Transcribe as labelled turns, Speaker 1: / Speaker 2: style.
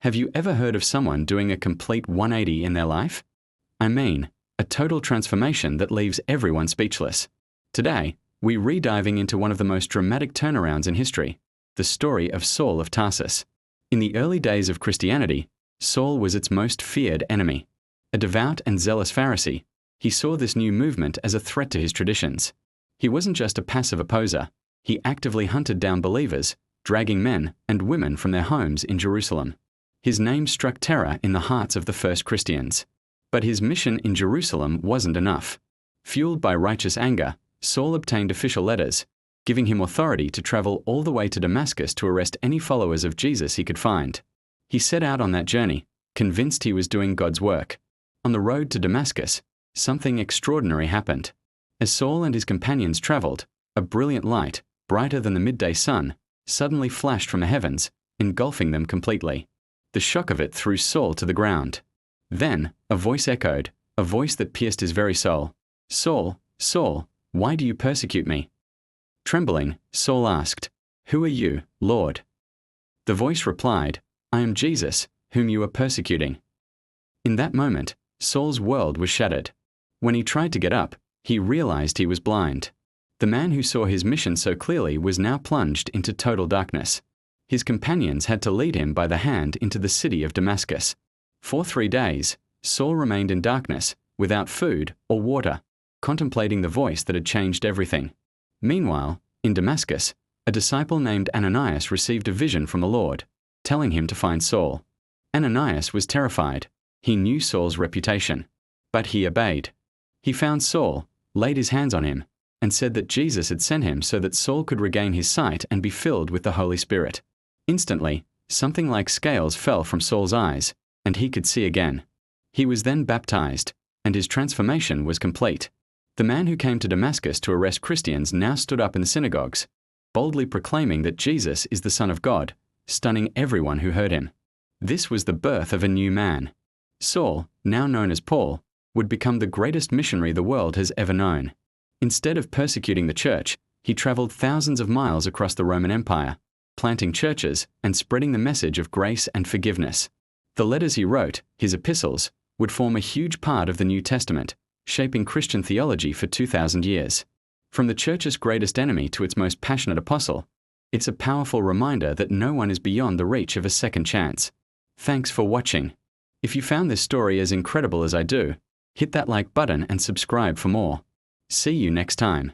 Speaker 1: Have you ever heard of someone doing a complete 180 in their life? I mean, a total transformation that leaves everyone speechless. Today, we're re-diving into one of the most dramatic turnarounds in history, the story of Saul of Tarsus. In the early days of Christianity, Saul was its most feared enemy. A devout and zealous Pharisee, he saw this new movement as a threat to his traditions. He wasn't just a passive opposer, he actively hunted down believers, dragging men and women from their homes in Jerusalem. His name struck terror in the hearts of the first Christians. But his mission in Jerusalem wasn't enough. Fueled by righteous anger, Saul obtained official letters, giving him authority to travel all the way to Damascus to arrest any followers of Jesus he could find. He set out on that journey, convinced he was doing God's work. On the road to Damascus, something extraordinary happened. As Saul and his companions traveled, a brilliant light, brighter than the midday sun, suddenly flashed from the heavens, engulfing them completely. The shock of it threw Saul to the ground. Then, a voice echoed, a voice that pierced his very soul. "Saul, Saul, why do you persecute me?" Trembling, Saul asked, "Who are you, Lord?" The voice replied, "I am Jesus, whom you are persecuting." In that moment, Saul's world was shattered. When he tried to get up, he realized he was blind. The man who saw his mission so clearly was now plunged into total darkness. His companions had to lead him by the hand into the city of Damascus. For 3 days, Saul remained in darkness, without food or water, contemplating the voice that had changed everything. Meanwhile, in Damascus, a disciple named Ananias received a vision from the Lord, telling him to find Saul. Ananias was terrified. He knew Saul's reputation, but he obeyed. He found Saul, laid his hands on him, and said that Jesus had sent him so that Saul could regain his sight and be filled with the Holy Spirit. Instantly, something like scales fell from Saul's eyes, and he could see again. He was then baptized, and his transformation was complete. The man who came to Damascus to arrest Christians now stood up in the synagogues, boldly proclaiming that Jesus is the Son of God, stunning everyone who heard him. This was the birth of a new man. Saul, now known as Paul, would become the greatest missionary the world has ever known. Instead of persecuting the church, he traveled thousands of miles across the Roman Empire, planting churches and spreading the message of grace and forgiveness. The letters he wrote, his epistles, would form a huge part of the New Testament, shaping Christian theology for 2,000 years. From the church's greatest enemy to its most passionate apostle, it's a powerful reminder that no one is beyond the reach of a second chance. Thanks for watching. If you found this story as incredible as I do, hit that like button and subscribe for more. See you next time.